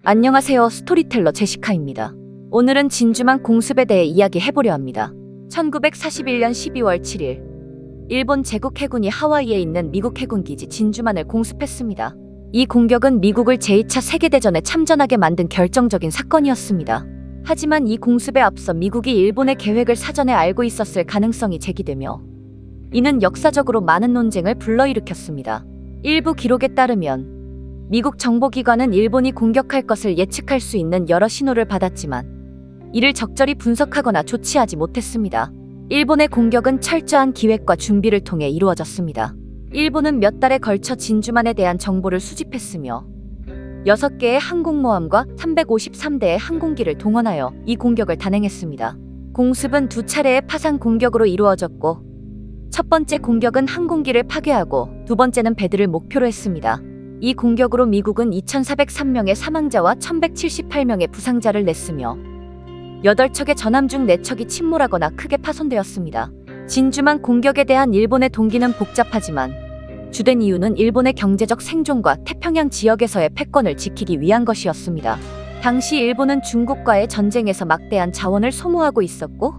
안녕하세요. 스토리텔러 제시카입니다. 오늘은 진주만 공습에 대해 이야기해보려 합니다. 1941년 12월 7일 일본 제국 해군이 하와이에 있는 미국 해군 기지 진주만을 공습했습니다. 이 공격은 미국을 제2차 세계대전에 참전하게 만든 결정적인 사건이었습니다. 하지만 이 공습에 앞서 미국이 일본의 계획을 사전에 알고 있었을 가능성이 제기되며 이는 역사적으로 많은 논쟁을 불러일으켰습니다. 일부 기록에 따르면 미국 정보기관은 일본이 공격할 것을 예측할 수 있는 여러 신호를 받았지만 이를 적절히 분석하거나 조치하지 못했습니다. 일본의 공격은 철저한 기획과 준비를 통해 이루어졌습니다. 일본은 몇 달에 걸쳐 진주만에 대한 정보를 수집했으며 6개의 항공모함과 353대의 항공기를 동원하여 이 공격을 단행했습니다. 공습은 2차례의 파상 공격으로 이루어졌고 첫 번째 공격은 항공기를 파괴하고 두 번째는 배들을 목표로 했습니다. 이 공격으로 미국은 2,403명의 사망자와 1,178명의 부상자를 냈으며 8척의 전함 중 4척이 침몰하거나 크게 파손되었습니다. 진주만 공격에 대한 일본의 동기는 복잡하지만 주된 이유는 일본의 경제적 생존과 태평양 지역에서의 패권을 지키기 위한 것이었습니다. 당시 일본은 중국과의 전쟁에서 막대한 자원을 소모하고 있었고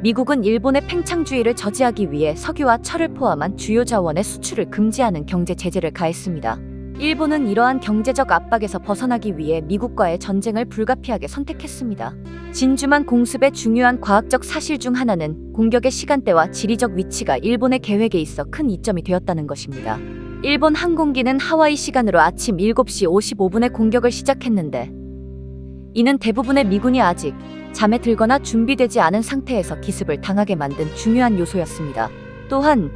미국은 일본의 팽창주의를 저지하기 위해 석유와 철을 포함한 주요 자원의 수출을 금지하는 경제 제재를 가했습니다. 일본은 이러한 경제적 압박에서 벗어나기 위해 미국과의 전쟁을 불가피하게 선택했습니다. 진주만 공습의 중요한 과학적 사실 중 하나는 공격의 시간대와 지리적 위치가 일본의 계획에 있어 큰 이점이 되었다는 것입니다. 일본 항공기는 하와이 시간으로 아침 7시 55분에 공격을 시작했는데 이는 대부분의 미군이 아직 잠에 들거나 준비되지 않은 상태에서 기습을 당하게 만든 중요한 요소였습니다. 또한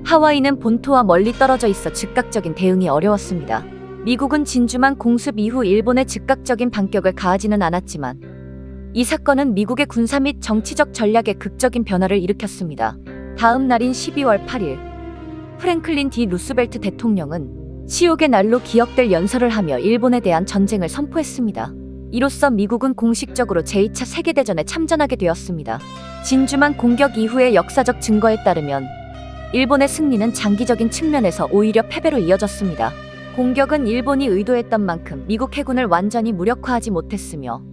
하와이는 본토와 멀리 떨어져 있어 즉각적인 대응이 어려웠습니다. 미국은 진주만 공습 이후 일본에 즉각적인 반격을 가하지는 않았지만 이 사건은 미국의 군사 및 정치적 전략에 극적인 변화를 일으켰습니다. 다음 날인 12월 8일 프랭클린 D. 루스벨트 대통령은 치욕의 날로 기억될 연설을 하며 일본에 대한 전쟁을 선포했습니다. 이로써 미국은 공식적으로 제2차 세계대전에 참전하게 되었습니다. 진주만 공격 이후의 역사적 증거에 따르면 일본의 승리는 장기적인 측면에서 오히려 패배로 이어졌습니다. 공격은 일본이 의도했던 만큼 미국 해군을 완전히 무력화하지 못했으며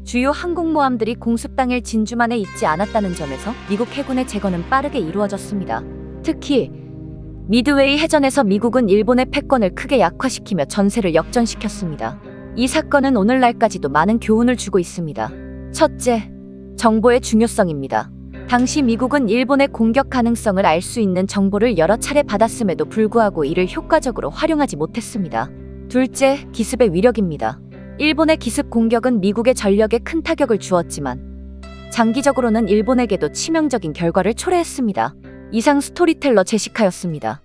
주요 항공모함들이 공습 당일 진주만에 있지 않았다는 점에서 미국 해군의 제거는 빠르게 이루어졌습니다. 특히 미드웨이 해전에서 미국은 일본의 패권을 크게 약화시키며 전세를 역전시켰습니다. 이 사건은 오늘날까지도 많은 교훈을 주고 있습니다. 첫째, 정보의 중요성입니다. 당시 미국은 일본의 공격 가능성을 알 수 있는 정보를 여러 차례 받았음에도 불구하고 이를 효과적으로 활용하지 못했습니다. 둘째, 기습의 위력입니다. 일본의 기습 공격은 미국의 전력에 큰 타격을 주었지만 장기적으로는 일본에게도 치명적인 결과를 초래했습니다. 이상 스토리텔러 제시카였습니다.